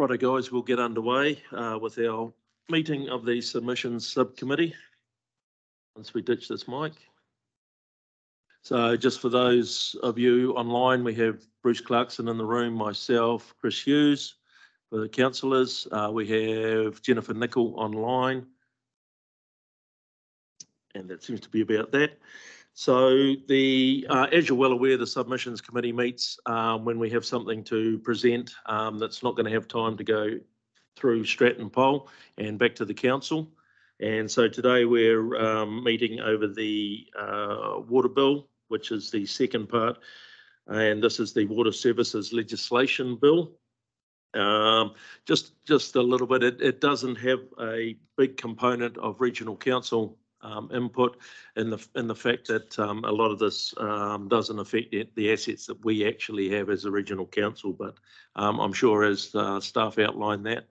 Righto guys, we'll get underway with our meeting of the submissions subcommittee once we ditch this mic. So just for those of you online, we have Bruce Clarkson in the room, myself, Chris Hughes. For the councillors, we have Jennifer Nicol online. And that seems to be about that. So as you're well aware, the submissions committee meets when we have something to present that's not going to have time to go through Stratton Poll and back to the council. And so today we're meeting over the water bill, which is the second part. And this is the water services legislation bill. Just a little bit, it doesn't have a big component of regional council input in the fact that a lot of this doesn't affect the assets that we actually have as a regional council, but I'm sure as staff outline that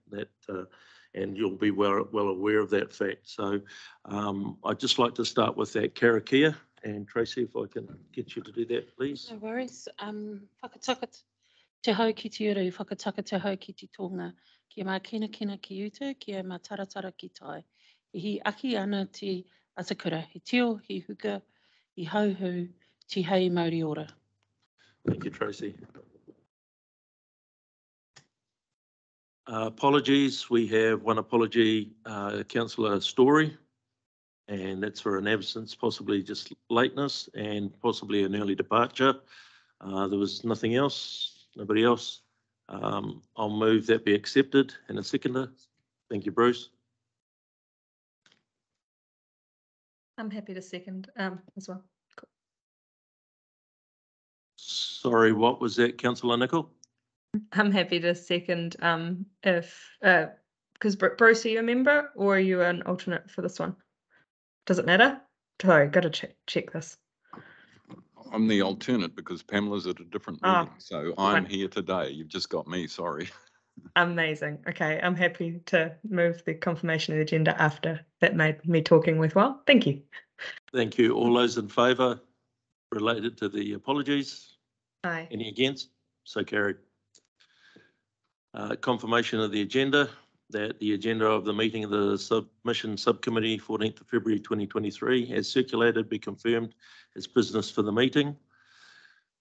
and you'll be well aware of that fact. So I'd just like to start with that Karakia, and Tracy, if I can get you to do that, please. No worries. Whakataka te hau ki te uru, whakataka te hau ki te tonga, kia mā kina ki uta, kia mā taratara ki tai. Hi aki ana te atakura, he tio, he huka, he hauhu, te hei mauri ora. Thank you, Tracy. Apologies, we have one apology, Councillor Story, and that's for an absence, possibly just lateness and possibly an early departure. There was nothing else, nobody else. I'll move that be accepted and a seconder. Thank you, Bruce. I'm happy to second as well. Cool. Sorry, what was that, Councillor Nicol? I'm happy to second because Bruce, are you a member or are you an alternate for this one? Does it matter? Sorry, got to check this. I'm the alternate because Pamela's at a different meeting. So I'm here today. You've just got me, sorry. Amazing. Okay, I'm happy to move the confirmation of the agenda after that made me talking worthwhile. Thank you. Thank you. All those in favour related to the apologies? Aye. Any against? So carried. Confirmation of the agenda, that the agenda of the meeting of the submission subcommittee 14th of February 2023 as circulated be confirmed as business for the meeting,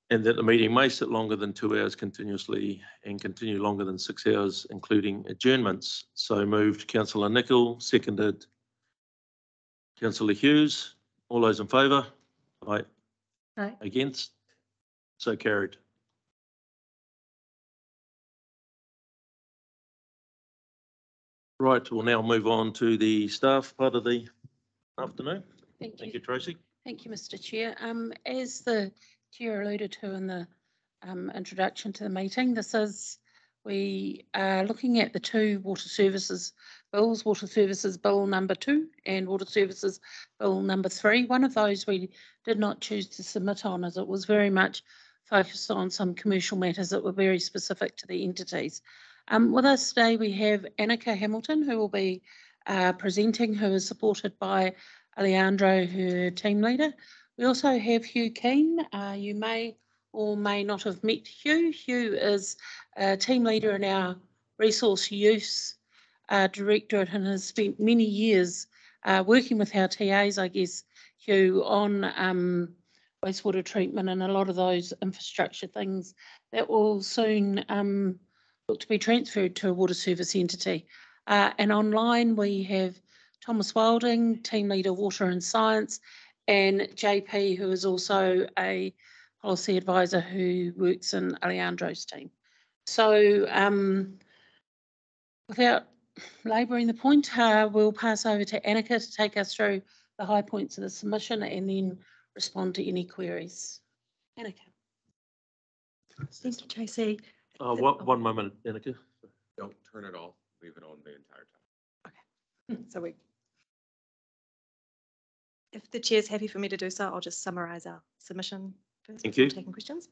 and that the meeting may sit longer than 2 hours continuously and continue longer than 6 hours, including adjournments. So moved, Councillor Nicol, seconded Councillor Hughes. All those in favour? Aye. Aye. Against? So carried. Right, we'll now move on to the staff part of the afternoon. Thank you, Tracy. Thank you, Mr. Chair. As the Chair alluded to in the introduction to the meeting, we are looking at the two water services bills, Water Services Bill number 2 and Water Services Bill number 3. One of those we did not choose to submit on as it was very much focused on some commercial matters that were very specific to the entities. With us today we have Annika Hamilton, who will be presenting, who is supported by Alejandro, her team leader. We also have Hugh Keane. You may or may not have met Hugh. Hugh is a team leader in our resource use directorate and has spent many years working with our TAs, I guess, Hugh, on wastewater treatment and a lot of those infrastructure things that will soon look to be transferred to a water service entity. And online we have Thomas Wilding, team leader water and science, and JP, who is also a policy advisor who works in Alejandro's team. So without labouring the point, we'll pass over to Annika to take us through the high points of the submission and then respond to any queries. Annika. Thank you, Tracy. One moment, Annika. Don't turn it off. Leave it on the entire time. Okay. So if the chair's happy for me to do so, I'll just summarise our submission first. Thank you. Taking questions.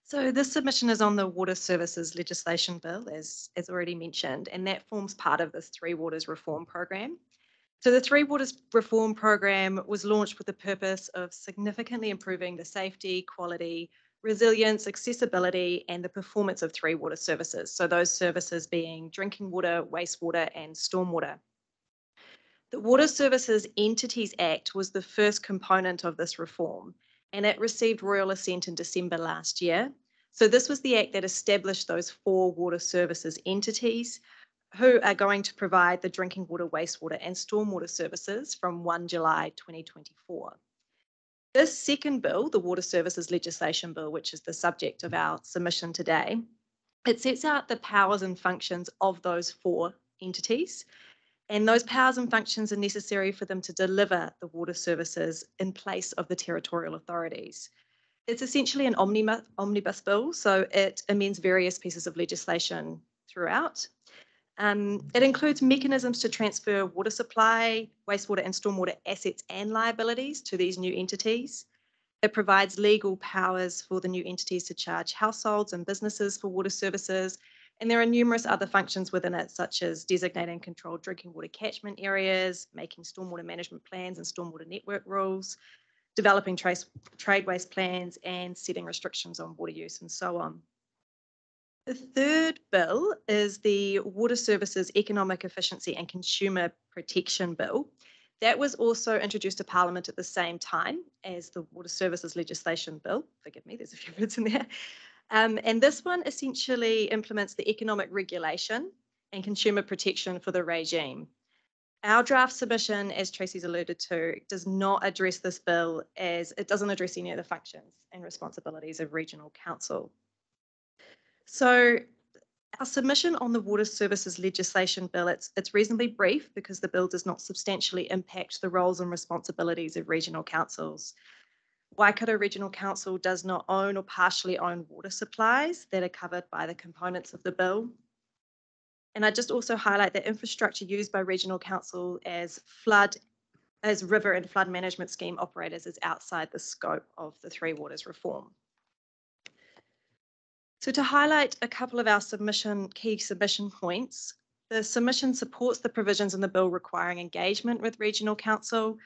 So this submission is on the Water Services Legislation Bill, as already mentioned, and that forms part of this Three Waters Reform Programme. So the Three Waters Reform Programme was launched with the purpose of significantly improving the safety, quality, resilience, accessibility, and the performance of three water services. So those services being drinking water, wastewater, and stormwater. The Water Services Entities Act was the first component of this reform, and it received royal assent in December last year. So this was the act that established those 4 water services entities who are going to provide the drinking water, wastewater, and stormwater services from 1 July 2024. This second bill, the Water Services Legislation Bill, which is the subject of our submission today, it sets out the powers and functions of those 4 entities. And those powers and functions are necessary for them to deliver the water services in place of the territorial authorities. It's essentially an omnibus bill, so it amends various pieces of legislation throughout. It includes mechanisms to transfer water supply, wastewater and stormwater assets and liabilities to these new entities. It provides legal powers for the new entities to charge households and businesses for water services. And there are numerous other functions within it, such as designating and controlled drinking water catchment areas, making stormwater management plans and stormwater network rules, developing trade waste plans, and setting restrictions on water use and so on. The third bill is the Water Services Economic Efficiency and Consumer Protection Bill. That was also introduced to Parliament at the same time as the Water Services Legislation Bill. Forgive me, there's a few words in there. And this one essentially implements the economic regulation and consumer protection for the regime. Our draft submission, as Tracy's alluded to, does not address this bill as it doesn't address any of the functions and responsibilities of regional council. So our submission on the Water Services Legislation Bill, it's reasonably brief because the bill does not substantially impact the roles and responsibilities of regional councils. Waikato Regional Council does not own or partially own water supplies that are covered by the components of the bill. And I just also highlight that infrastructure used by Regional Council as river and flood management scheme operators is outside the scope of the Three Waters reform. So to highlight a couple of our key submission points, the submission supports the provisions in the bill requiring engagement with Regional Council,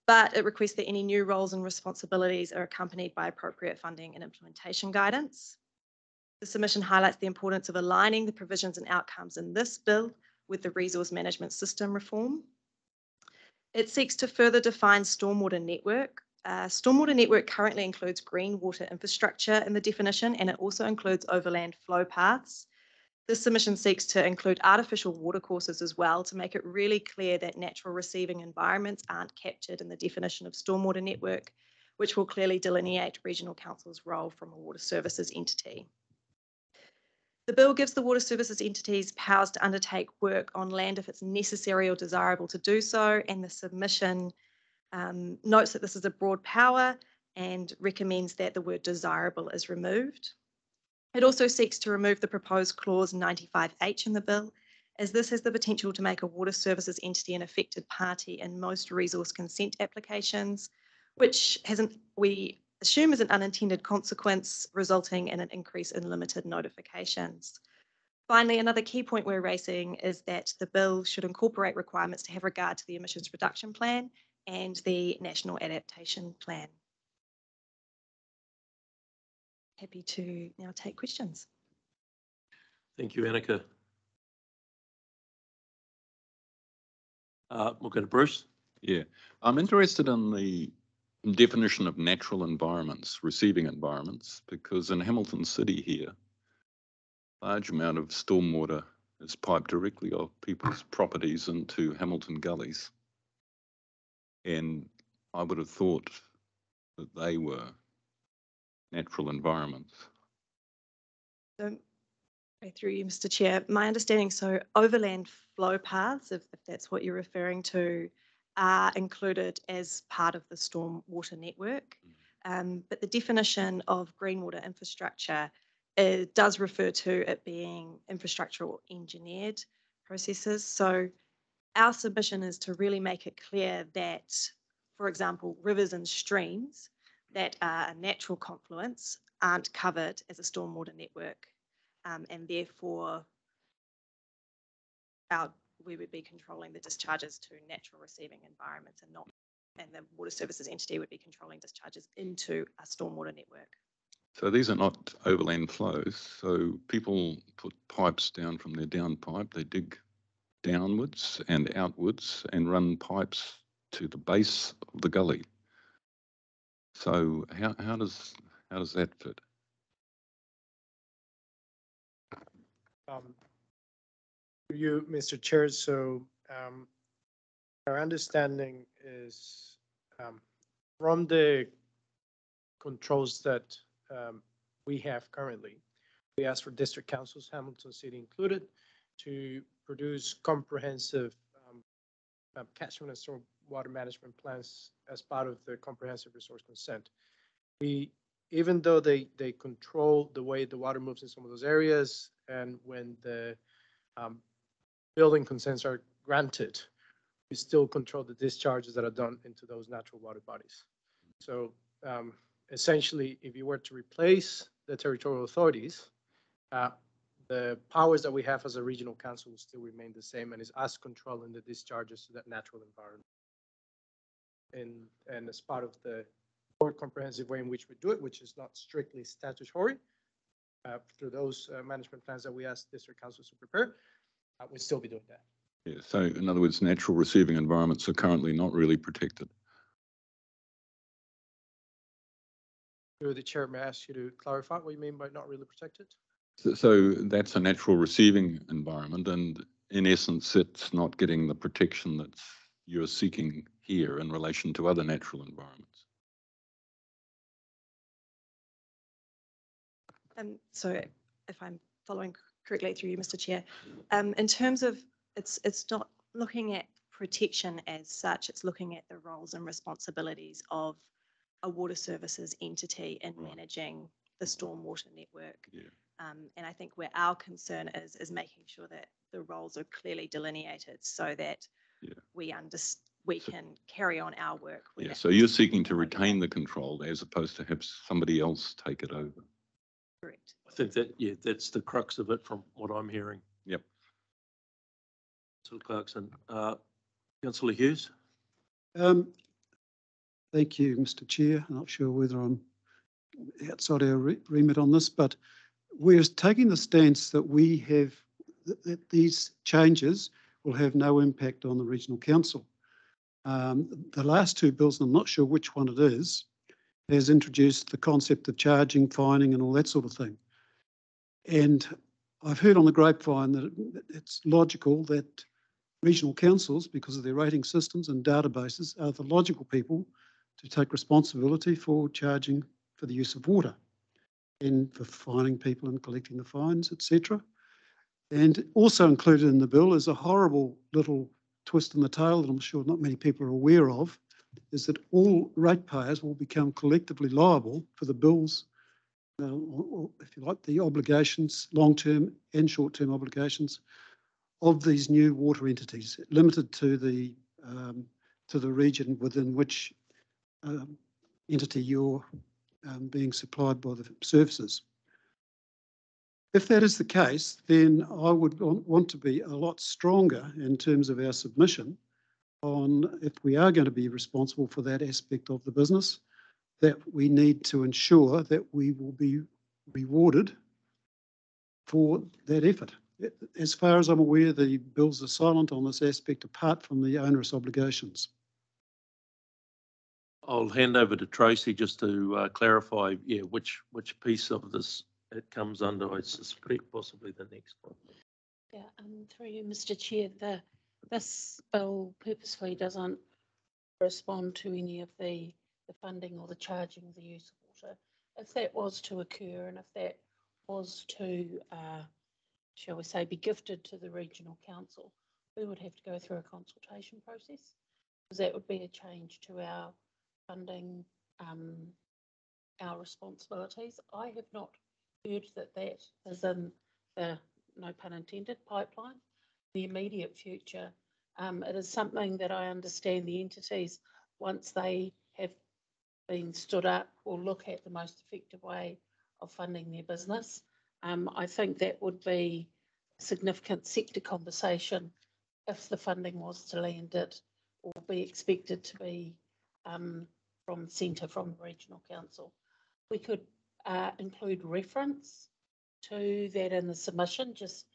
but it requests that any new roles and responsibilities are accompanied by appropriate funding and implementation guidance. The submission highlights the importance of aligning the provisions and outcomes in this bill with the resource management system reform. It seeks to further define stormwater network. Stormwater network currently includes green water infrastructure in the definition, and it also includes overland flow paths. This submission seeks to include artificial watercourses as well to make it really clear that natural receiving environments aren't captured in the definition of stormwater network, which will clearly delineate Regional Council's role from a water services entity. The bill gives the water services entities powers to undertake work on land if it's necessary or desirable to do so, and the submission notes that this is a broad power and recommends that the word desirable is removed. It also seeks to remove the proposed clause 95H in the bill, as this has the potential to make a water services entity an affected party in most resource consent applications, which we assume is an unintended consequence, resulting in an increase in limited notifications. Finally, another key point we're raising is that the bill should incorporate requirements to have regard to the emissions reduction plan and the National Adaptation Plan. Happy to now take questions. Thank you, Annika. We'll go to Bruce. Yeah, I'm interested in the definition of natural environments, receiving environments, because in Hamilton City here, a large amount of stormwater is piped directly off people's properties into Hamilton gullies. And I would have thought that they were natural environments. So, through you, Mr. Chair, my understanding, so overland flow paths, if that's what you're referring to, are included as part of the stormwater network. But the definition of green water infrastructure does refer to it being infrastructure or engineered processes. So our submission is to really make it clear that, for example, rivers and streams that are a natural confluence aren't covered as a stormwater network, and therefore we would be controlling the discharges to natural receiving environments and the water services entity would be controlling discharges into a stormwater network. So these are not overland flows. So people put pipes down from their downpipe. They dig downwards and outwards and run pipes to the base of the gully. So how does that fit? To you, Mr. Chair, so our understanding is from the controls that we have currently, we asked for district councils, Hamilton City included, to produce comprehensive catchment and storm water management plans as part of the comprehensive resource consent. Even though they control the way the water moves in some of those areas, and when the building consents are granted, we still control the discharges that are done into those natural water bodies. So essentially, if you were to replace the territorial authorities, the powers that we have as a regional council will still remain the same, and is us controlling the discharges to that natural environment. And as part of the more comprehensive way in which we do it, which is not strictly statutory, through those management plans that we ask district councils to prepare, we'll still be doing that. Yeah, so in other words, natural receiving environments are currently not really protected. Through the chair, may I ask you to clarify what you mean by not really protected? So that's a natural receiving environment, and in essence, it's not getting the protection that you're seeking here in relation to other natural environments. So if I'm following correctly through you, Mr. Chair, in terms of it's not looking at protection as such, it's looking at the roles and responsibilities of a water services entity in managing the stormwater network. Yeah. And I think where our concern is making sure that the roles are clearly delineated so that we can carry on our work. Yeah, so you're seeking to retain the control as opposed to have somebody else take it over. Correct. I think that, yeah, that's the crux of it from what I'm hearing. Yep. Councillor Clarkson. Councillor Hughes? Thank you, Mr. Chair. I'm not sure whether I'm outside our remit on this, but we're taking the stance that we have, that these changes will have no impact on the regional council. The last two bills, and I'm not sure which one it is, has introduced the concept of charging, fining and all that sort of thing. And I've heard on the grapevine that it's logical that regional councils, because of their rating systems and databases, are the logical people to take responsibility for charging for the use of water and for fining people and collecting the fines, etc. And also included in the bill is a horrible little twist in the tail that I'm sure not many people are aware of, is that all ratepayers will become collectively liable for the bills, or if you like, the obligations, long-term and short-term obligations of these new water entities, limited to the region within which entity you're being supplied by the services. If that is the case, then I would want to be a lot stronger in terms of our submission on, if we are going to be responsible for that aspect of the business, that we need to ensure that we will be rewarded for that effort. As far as I'm aware, the bills are silent on this aspect apart from the onerous obligations. I'll hand over to Tracy just to clarify, which piece of this it comes under. I suspect possibly the next one. Yeah, through you, Mr. Chair, this bill purposefully doesn't respond to any of the funding or the charging of the use of water. If that was to occur, and if that was to, shall we say, be gifted to the regional council, we would have to go through a consultation process, because that would be a change to our funding, our responsibilities. I have not heard that is in the, no pun intended, pipeline, the immediate future. It is something that I understand the entities, once they have been stood up, will look at the most effective way of funding their business. I think that would be a significant sector conversation if the funding was to land it, or be expected to be from centre, from the regional council. We could include reference to that in the submission, just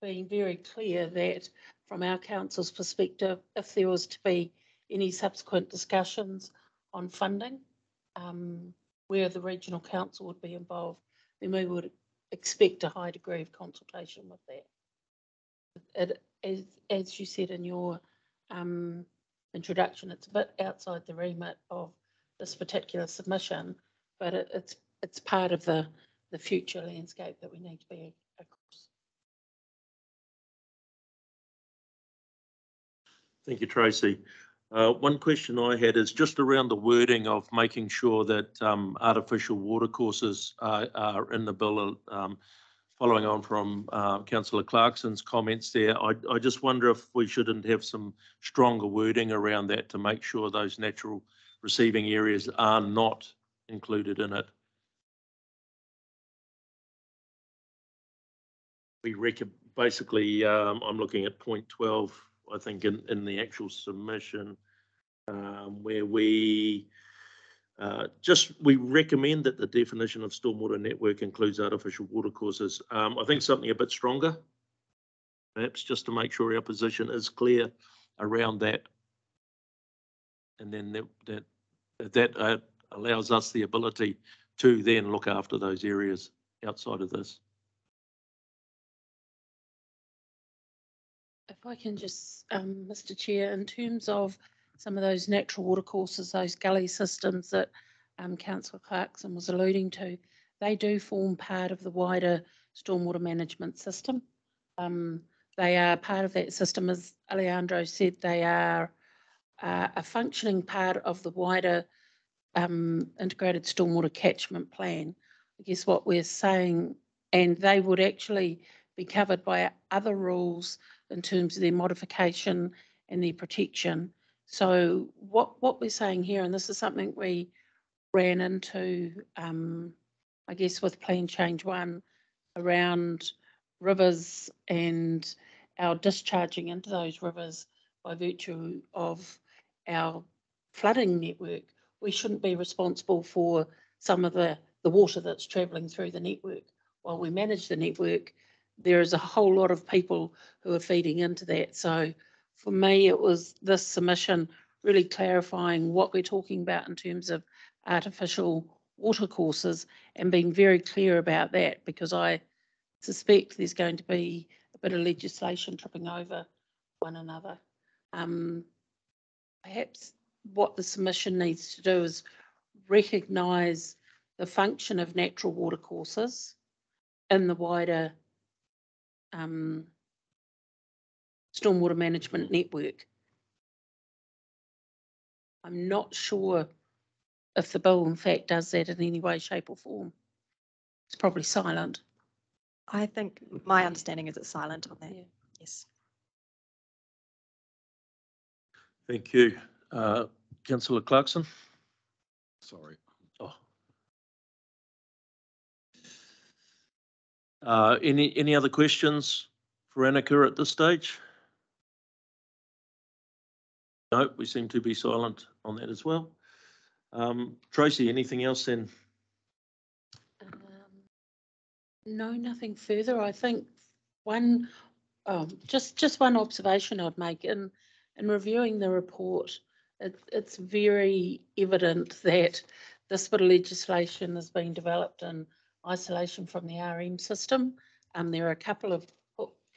being very clear that from our council's perspective, if there was to be any subsequent discussions on funding, where the regional council would be involved, then we would expect a high degree of consultation with that. As you said in your introduction, it's a bit outside the remit of this particular submission, but it's part of the future landscape that we need to be across. Thank you, Tracy. One question I had is just around the wording of making sure that artificial watercourses are in the bill. Following on from Councillor Clarkson's comments there, I just wonder if we shouldn't have some stronger wording around that to make sure those natural receiving areas are not included in it. We basically, I'm looking at point 12, I think, in the actual submission, where we recommend that the definition of stormwater network includes artificial watercourses. I think something a bit stronger, perhaps, just to make sure our position is clear around that. And then that allows us the ability to then look after those areas outside of this. If I can just, Mr. Chair, in terms of some of those natural watercourses, those gully systems that Councillor Clarkson was alluding to, they do form part of the wider stormwater management system. They are part of that system, as Alejandro said, they are a functioning part of the wider integrated stormwater catchment plan. I guess what we're saying, and they would actually be covered by other rules in terms of their modification and their protection. So what we're saying here, and this is something we ran into, I guess, with Plan Change 1 around rivers and our discharging into those rivers by virtue of our flooding network. We shouldn't be responsible for some of the water that's travelling through the network. While we manage the network, there is a whole lot of people who are feeding into that. So for me, it was this submission really clarifying what we're talking about in terms of artificial watercourses and being very clear about that, because I suspect there's going to be a bit of legislation tripping over one another. Perhaps what the submission needs to do is recognise the function of natural watercourses in the wider stormwater management network. I'm not sure if the bill in fact does that in any way, shape or form. It's probably silent. I think my understanding is it's silent on that. Yeah. Yes. Thank you. Councillor Clarkson? Sorry. Any other questions for Annika at this stage? No, we seem to be silent on that as well. Tracy, anything else then? No, nothing further. I think just one observation I'd make in reviewing the report, it's very evident that this bit of legislation has been developed in isolation from the RM system. There are a couple of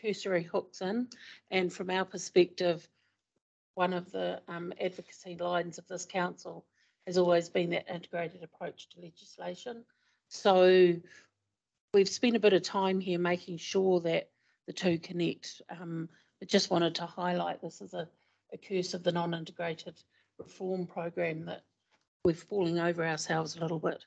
cursory hooks in, and from our perspective, one of the advocacy lines of this council has always been that integrated approach to legislation. So we've spent a bit of time here making sure that the two connect. I just wanted to highlight this as a curse of the non-integrated reform program that we're falling over ourselves a little bit.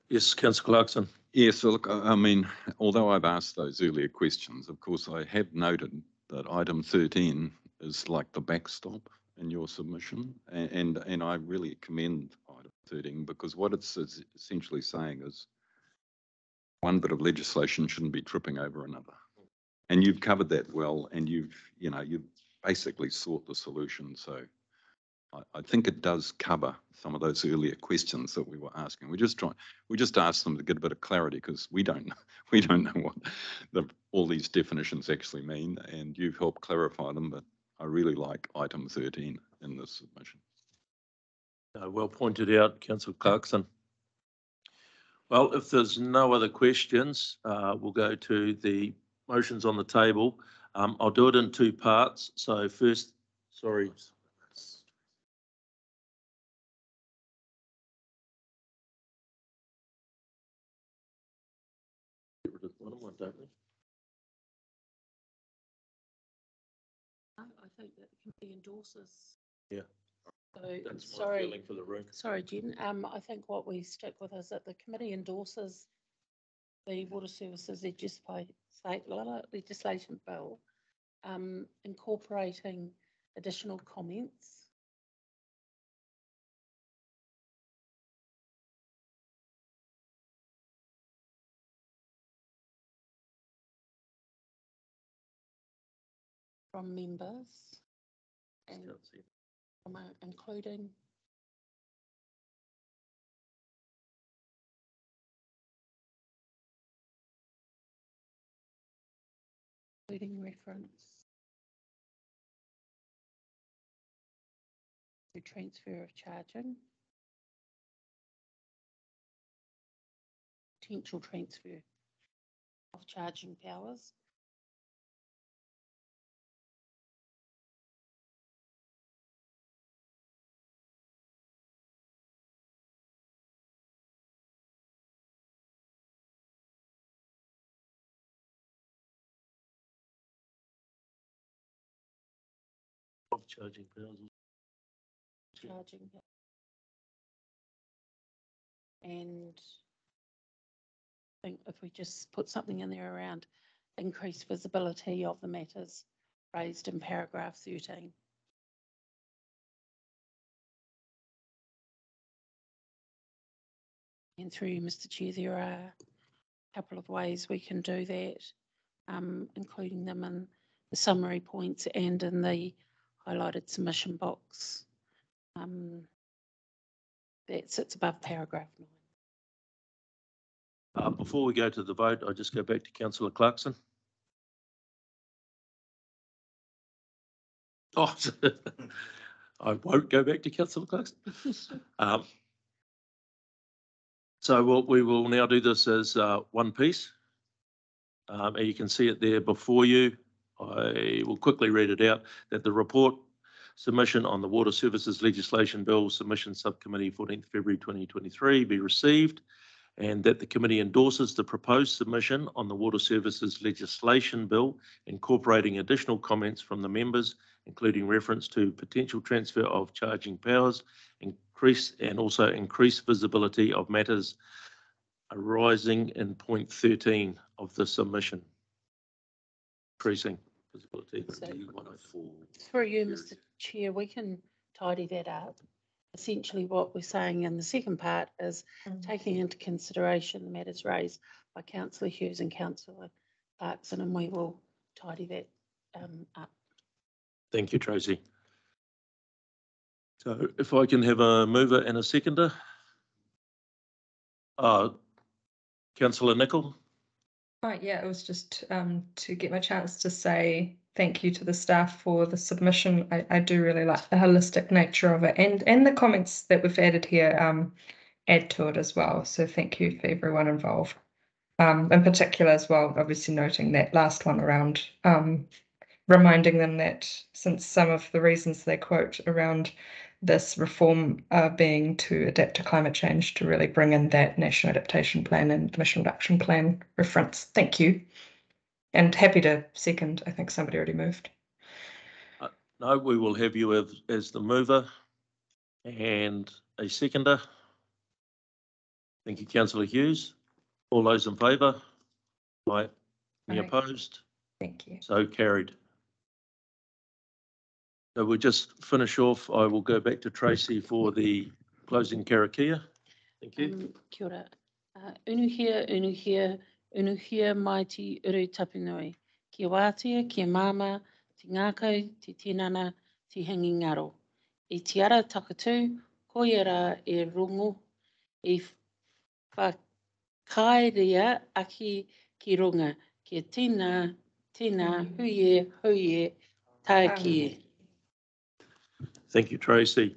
Yes, Councillor Clarkson. Yes, so look, I mean, although I've asked those earlier questions, of course, I have noted that item 13 is like the backstop in your submission, and I really commend item 13 because what it's essentially saying is one bit of legislation shouldn't be tripping over another. And you've covered that well, and you've basically sought the solution. So I think it does cover some of those earlier questions that we were asking. We just asked them to get a bit of clarity because we don't know what all these definitions actually mean, and you've helped clarify them. But I really like item 13 in this submission. Well pointed out, Councillor Clarkson. Well, if there's no other questions, we'll go to the motions on the table. I'll do it in two parts. So first, sorry. Get rid of one of them, don't we? I think that the committee endorses. Yeah. So, That's my sorry, feeling for the room. sorry, Jen. I think what we stick with is that the committee endorses the water services legislation bill, incorporating additional comments from members and from, including reference to transfer of charging, potential transfer of charging powers, Of charging powers. charging, and I think if we just put something in there around increased visibility of the matters raised in paragraph 13. And through you, Mr. Chair, there are a couple of ways we can do that, including them in the summary points and in the highlighted submission box that sits above paragraph 9. Before we go to the vote, I'll just go back to Councillor Clarkson. Oh, I won't go back to Councillor Clarkson. So we will now do this as one piece. And you can see it there before you. I will quickly read it out, that the report submission on the Water Services Legislation Bill Submission Subcommittee 14th February 2023 be received, and that the committee endorses the proposed submission on the Water Services Legislation Bill, incorporating additional comments from the members, including reference to potential transfer of charging powers, increase visibility of matters arising in point 13 of the submission. Increasing visibility. Through you, Mr. Chair, we can tidy that up. Essentially what we're saying in the second part is taking into consideration the matters raised by Councillor Hughes and Councillor Clarkson, and we will tidy that up. Thank you, Tracy. So if I can have a mover and a seconder. Councillor Nicol. Right, yeah, it was just to get my chance to say thank you to the staff for the submission. I do really like the holistic nature of it, and the comments that we've added here add to it as well. So thank you for everyone involved. In particular as well, obviously noting that last one around reminding them that since some of the reasons they quote around this reform being to adapt to climate change, to really bring in that National Adaptation Plan and Emission Reduction Plan reference. Thank you. And happy to second. I think somebody already moved. No, we will have you as the mover and a seconder. Thank you, Councillor Hughes. All those in favour? Aye. Any opposed? Thank you. So carried. So we'll just finish off. I will go back to Tracy for the closing Karakia. Thank you. Kia ora. Unuhia mai te uru tapinui. Kia wātea, kia māma, te ngākau, te tinana, te hingi ngaro. I te ara takatū, koiera e rungo, I whakaerea aki ki runga, kia tina, huie, tākie. Thank you, Tracy.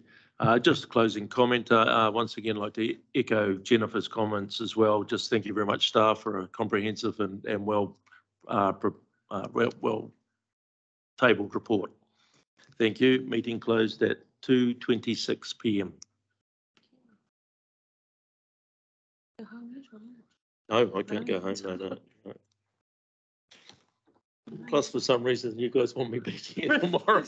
Just a closing comment. Once again, I'd like to echo Jennifer's comments as well. Just thank you very much, staff, for a comprehensive and well tabled report. Thank you. Meeting closed at 2:26 p.m. No, I can't go home. No. Plus, for some reason, you guys want me back here tomorrow.